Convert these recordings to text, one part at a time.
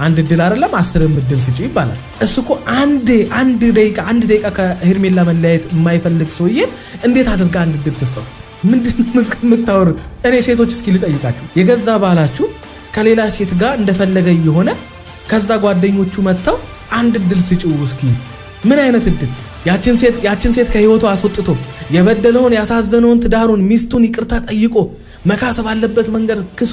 አንድ እድል አይደለም 10 እድል ስጪው ይባላል። እሱኮ አንድ ደቂቃ ከሄርሜላ መለያየት የማይፈልግ ሰውዬ እንዴት አድርጋ አንድ እድል ተስተው ምንድነው የምታወሩት? እኔ ሴቶች እስኪ ልጠይቃችሁ፣ የገዛ ባላችሁ ከሌላ ሴት ጋር እንደፈለገ የሆነ ከዛ ጓደኞቹ መተው አንድ እድል ስጪው እስኪ ምን አይነት እድል? ያችን ሴት ከህይወቱ አስወጥቶ የበደለውን ያሳዘነውን ትዳሩን ሚስቱን ይቅርታ ጠይቆ መካስ ባለበት መንገድ ክሶ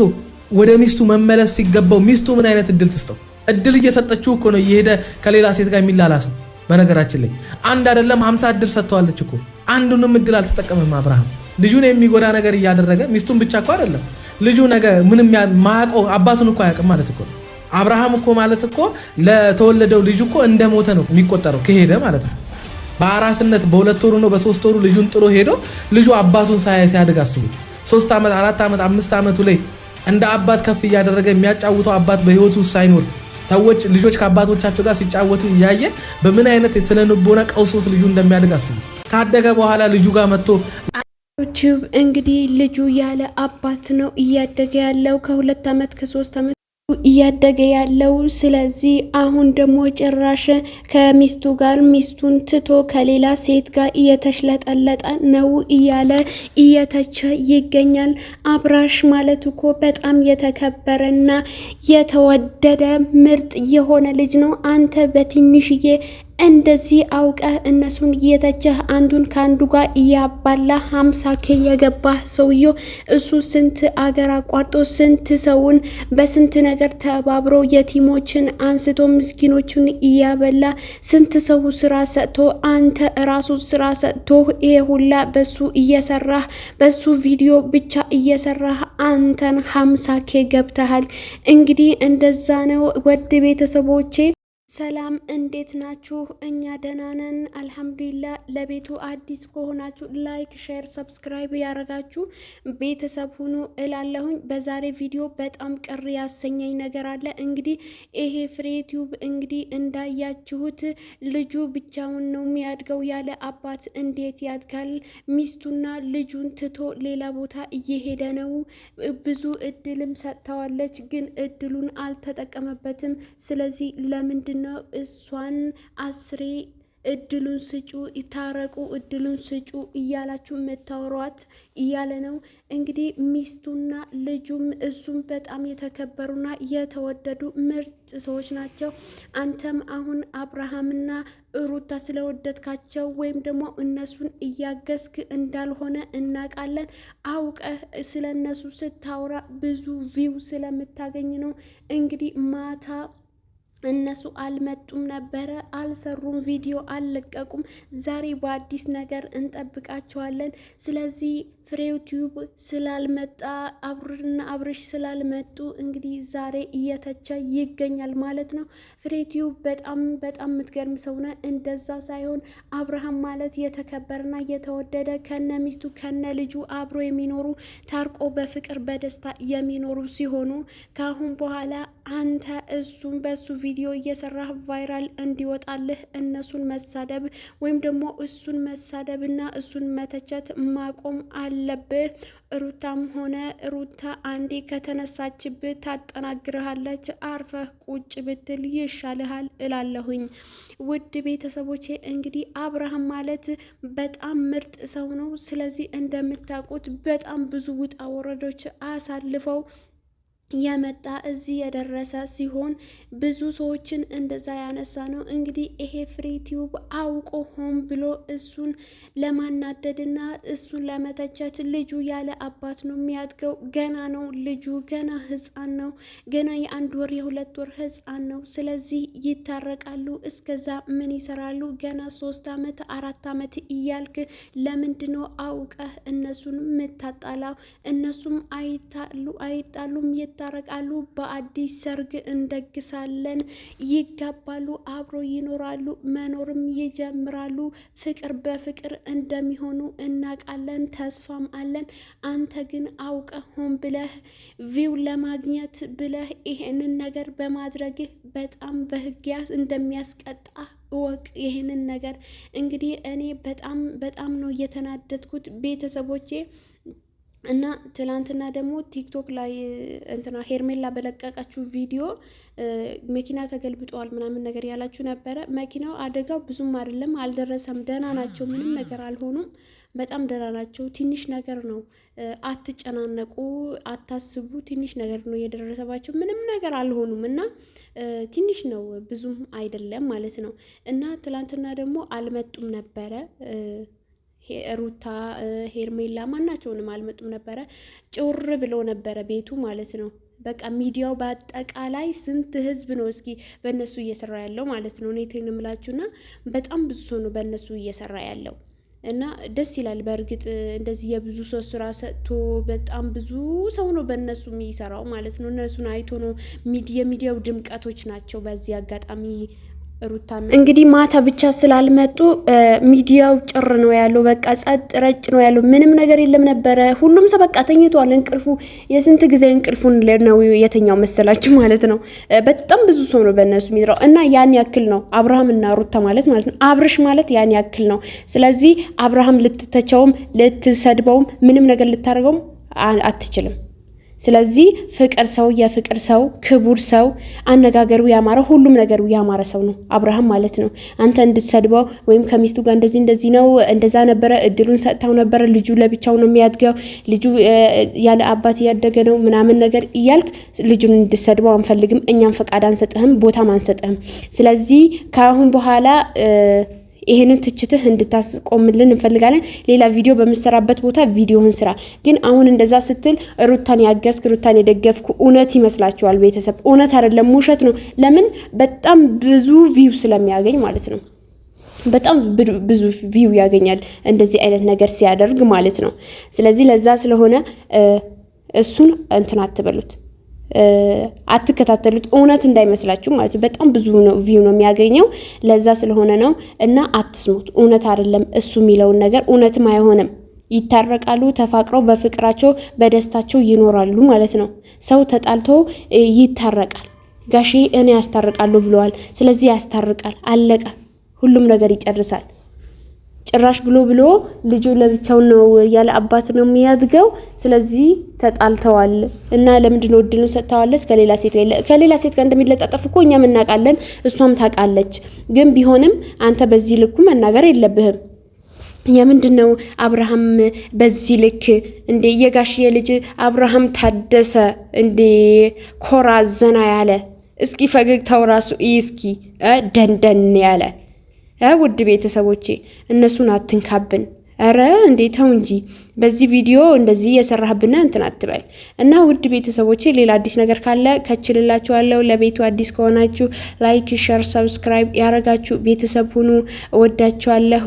ወደ ሚስቱ መመለስ ሲገባው ሚስቱ ምን አይነት እድል ትስጠው? እድል እየሰጠችው እኮ ነው እየሄደ ከሌላ ሴት ጋር የሚላላሰው። በነገራችን ላይ አንድ አይደለም 50 እድል ሰጥተዋለች እኮ አንዱንም እድል አልተጠቀመም አብርሃም። ልጁን የሚጎዳ ነገር እያደረገ ሚስቱን ብቻ እኮ አይደለም ልጁ ነገ ምንም ማያውቀው አባቱን እኮ አያውቅም ማለት እኮ ነው። አብርሃም እኮ ማለት እኮ ለተወለደው ልጅ እኮ እንደሞተ ነው የሚቆጠረው ከሄደ ማለት ነው። በአራስነት በ2 ወሩ ነው በ3 ወሩ ልጁን ጥሎ ሄዶ ልጁ አባቱን ሲያድግ አስቡ። 3 ዓመት 4 ዓመት 5 ዓመቱ ላይ እንደ አባት ከፍ እያደረገ የሚያጫውተው አባት በህይወቱ ሳይኖር ሰዎች ልጆች ከአባቶቻቸው ጋር ሲጫወቱ እያየ በምን አይነት የተለንቦና ቀውሶስ ልጁ እንደሚያድግ አስቡ። ካደገ በኋላ ልጁ ጋር መጥቶ ዩቲዩብ እንግዲህ ልጁ ያለ አባት ነው እያደገ ያለው ከ2 ዓመት ከ3 ዓመት እያደገ ያለው። ስለዚህ አሁን ደግሞ ጭራሽ ከሚስቱ ጋር ሚስቱን ትቶ ከሌላ ሴት ጋር እየተሽለጠለጠ ነው እያለ እየተቸ ይገኛል። አብራሽ ማለት እኮ በጣም የተከበረና የተወደደ ምርጥ የሆነ ልጅ ነው። አንተ በትንሽዬ እንደዚህ አውቀ እነሱን እየተቸህ አንዱን ከአንዱ ጋር እያባላ 50K የገባ ሰውዬው እሱ ስንት አገር አቋርጦ ስንት ሰውን በስንት ነገር ተባብሮ የቲሞችን አንስቶ ምስኪኖቹን እያበላ ስንት ሰው ስራ ሰጥቶ አንተ ራሱ ስራ ሰጥቶ ይሄ ሁላ በሱ እየሰራህ በሱ ቪዲዮ ብቻ እየሰራህ አንተን 50K ገብተሃል። እንግዲህ እንደዛ ነው። ወድ ቤተሰቦቼ ሰላም እንዴት ናችሁ? እኛ ደህና ነን አልሐምዱሊላህ። ለቤቱ አዲስ ከሆናችሁ ላይክ፣ ሼር፣ ሰብስክራይብ ያረጋችሁ ቤተሰብ ሁኑ እላለሁኝ። በዛሬ ቪዲዮ በጣም ቅር ያሰኘኝ ነገር አለ። እንግዲህ ይሄ ፍሬ ዩቲዩብ እንግዲህ እንዳያችሁት ልጁ ብቻውን ነው የሚያድገው፣ ያለ አባት እንዴት ያድጋል? ሚስቱና ልጁን ትቶ ሌላ ቦታ እየሄደ ነው። ብዙ እድልም ሰጥተዋለች፣ ግን እድሉን አልተጠቀመበትም። ስለዚህ ለምንድን ነው እሷን 10 እድሉን ስጩ ይታረቁ እድሉን ስጩ እያላችሁ መታወሯት እያለ ነው። እንግዲህ ሚስቱና ልጁም እሱም በጣም የተከበሩና የተወደዱ ምርጥ ሰዎች ናቸው። አንተም አሁን አብርሃምና ሩታ ስለወደድካቸው ወይም ደግሞ እነሱን እያገዝክ እንዳልሆነ እናውቃለን። አውቀህ ስለነሱ ስታወራ ብዙ ቪው ስለምታገኝ ነው። እንግዲህ ማታ እነሱ አልመጡም ነበረ፣ አልሰሩም፣ ቪዲዮ አልለቀቁም። ዛሬ በአዲስ ነገር እንጠብቃቸዋለን። ስለዚህ ፍሬ ዩቲዩብ ስላልመጣ አብርሽ ስላልመጡ እንግዲህ ዛሬ እየተቸ ይገኛል ማለት ነው። ፍሬ ዩቲዩብ በጣም የምትገርም ሰው ነው። እንደዛ ሳይሆን አብርሃም ማለት የተከበረና የተወደደ ከነ ሚስቱ ከነ ልጁ አብሮ የሚኖሩ ታርቆ በፍቅር በደስታ የሚኖሩ ሲሆኑ ካሁን በኋላ አንተ እሱን በሱ ቪዲዮ እየሰራህ ቫይራል እንዲወጣልህ እነሱን መሳደብ ወይም ደግሞ እሱን መሳደብና እሱን መተቸት ማቆም አለብህ። ሩታም ሆነ ሩታ አንዴ ከተነሳችብህ ታጠናግርሃለች። አርፈህ ቁጭ ብትል ይሻልሃል እላለሁኝ። ውድ ቤተሰቦቼ እንግዲህ አብርሃም ማለት በጣም ምርጥ ሰው ነው። ስለዚህ እንደምታውቁት በጣም ብዙ ውጣ ወረዶች አሳልፈው የመጣ እዚህ የደረሰ ሲሆን ብዙ ሰዎችን እንደዛ ያነሳ ነው። እንግዲህ ይሄ ፍሬ ዩቲዩብ አውቆ ሆን ብሎ እሱን ለማናደድና እሱን ለመተቸት ልጁ ያለ አባት ነው የሚያድገው። ገና ነው ልጁ፣ ገና ህፃን ነው። ገና የ1 ወር የ2 ወር ህፃን ነው። ስለዚህ ይታረቃሉ። እስከዛ ምን ይሰራሉ? ገና 3 ዓመት 4 ዓመት እያልክ ለምንድነው አውቀህ እነሱን ምታጣላው? እነሱም አይጣሉም ይታረቃሉ። በአዲስ ሰርግ እንደግሳለን፣ ይጋባሉ፣ አብሮ ይኖራሉ፣ መኖርም ይጀምራሉ። ፍቅር በፍቅር እንደሚሆኑ እናውቃለን፣ ተስፋም አለን። አንተ ግን አውቀህ ሆን ብለህ ቪው ለማግኘት ብለህ ይሄንን ነገር በማድረግህ በጣም በህግ እንደሚያስቀጣ እወቅ። ይሄንን ነገር እንግዲህ እኔ በጣም ነው የተናደድኩት ቤተሰቦቼ። እና ትላንትና ደግሞ ቲክቶክ ላይ እንትና ሄርሜላ በለቀቀችው ቪዲዮ መኪና ተገልብጧል ምናምን ነገር ያላችሁ ነበረ። መኪናው አደጋው ብዙም አይደለም፣ አልደረሰም፣ ደህና ናቸው፣ ምንም ነገር አልሆኑም፣ በጣም ደህና ናቸው። ትንሽ ነገር ነው፣ አትጨናነቁ፣ አታስቡ፣ ትንሽ ነገር ነው የደረሰባቸው፣ ምንም ነገር አልሆኑም እና ትንሽ ነው ብዙም አይደለም ማለት ነው። እና ትላንትና ደግሞ አልመጡም ነበረ ሩታ ሄርሜላ ማናቸውንም አልመጡም ነበረ። ጭውር ብሎ ነበረ ቤቱ ማለት ነው። በቃ ሚዲያው በአጠቃላይ ስንት ህዝብ ነው እስኪ በእነሱ እየሰራ ያለው ማለት ነው። እኔ እምላችሁና በጣም ብዙ ሰው ነው በእነሱ እየሰራ ያለው እና ደስ ይላል። በእርግጥ እንደዚህ የብዙ ሰው ስራ ሰጥቶ በጣም ብዙ ሰው ነው በእነሱ የሚሰራው ማለት ነው። እነሱን አይቶ ነው የሚዲያው ድምቀቶች ናቸው። በዚህ አጋጣሚ ሩታ እንግዲህ ማታ ብቻ ስላልመጡ ሚዲያው ጭር ነው ያለው። በቃ ጸጥ ረጭ ነው ያለው። ምንም ነገር የለም ነበረ። ሁሉም ሰው በቃ ተኝቷል። እንቅልፉ የስንት ጊዜ እንቅልፉን ነው የተኛው መሰላችሁ ማለት ነው። በጣም ብዙ ሰው ነው በእነሱ የሚድራው እና ያን ያክል ነው አብርሃም እና ሩታ ማለት ነው። አብርሽ ማለት ያን ያክል ነው። ስለዚህ አብርሃም ልትተቸውም ልትሰድበውም ምንም ነገር ልታደርገውም አትችልም። ስለዚህ ፍቅር ሰው የፍቅር ሰው ክቡር ሰው አነጋገሩ ያማረ ሁሉም ነገሩ ያማረ ሰው ነው አብርሃም ማለት ነው። አንተ እንድትሰድበው ወይም ከሚስቱ ጋር እንደዚህ ነው እንደዛ ነበረ እድሉን ሰጥታው ነበረ ልጁ ለብቻው ነው የሚያድገው ልጁ ያለ አባት ያደገ ነው ምናምን ነገር እያልክ ልጁን እንድትሰድበው አንፈልግም። እኛም ፈቃድ አንሰጥህም፣ ቦታም አንሰጥህም። ስለዚህ ከአሁን በኋላ ይሄንን ትችትህ እንድታስቆምልን እንፈልጋለን። ሌላ ቪዲዮ በመሰራበት ቦታ ቪዲዮውን ስራ። ግን አሁን እንደዛ ስትል ሩታን ያገዝክ ሩታን የደገፍኩ እውነት ይመስላችኋል? ቤተሰብ እውነት አይደለም፣ ውሸት ነው። ለምን? በጣም ብዙ ቪው ስለሚያገኝ ማለት ነው። በጣም ብዙ ቪው ያገኛል እንደዚህ አይነት ነገር ሲያደርግ ማለት ነው። ስለዚህ ለዛ ስለሆነ እሱን እንትን አትበሉት፣ አትከታተሉት፣ እውነት እንዳይመስላችሁ ማለት ነው። በጣም ብዙ ነው ቪው ነው የሚያገኘው። ለዛ ስለሆነ ነው እና አትስሙት። እውነት አይደለም እሱ የሚለውን ነገር እውነትም አይሆንም። ይታረቃሉ፣ ተፋቅረው በፍቅራቸው በደስታቸው ይኖራሉ ማለት ነው። ሰው ተጣልቶ ይታረቃል። ጋሼ እኔ ያስታርቃለሁ ብለዋል። ስለዚህ ያስታርቃል፣ አለቀ፣ ሁሉም ነገር ይጨርሳል። ጭራሽ ብሎ ልጁ ለብቻው ነው ያለ አባት ነው የሚያድገው። ስለዚህ ተጣልተዋል እና ለምንድን ነው እድሉን ሰጥተዋለች ከሌላ ሴት ጋር እንደሚለጣጠፍ እኮ እኛም እናውቃለን፣ እሷም ታውቃለች። ግን ቢሆንም አንተ በዚህ ልኩ መናገር የለብህም። የምንድን ነው አብርሃም በዚህ ልክ እንዴ? የጋሽዬ ልጅ አብርሃም ታደሰ እንዴ ኮራ ዘና ያለ እስኪ ፈገግታው ራሱ እስኪ ደንደን ያለ ውድ ቤተሰቦቼ እነሱን አትንካብን። አረ እንዴታው እንጂ በዚህ ቪዲዮ እንደዚህ የሰራህብና እንትን አትበል። እና ውድ ቤተሰቦቼ ሌላ አዲስ ነገር ካለ ከችልላችኋለሁ። ለቤቱ አዲስ ከሆናችሁ ላይክ፣ ሼር፣ ሰብስክራይብ ያረጋችሁ ቤተሰብ ሁኑ። እወዳችኋለሁ።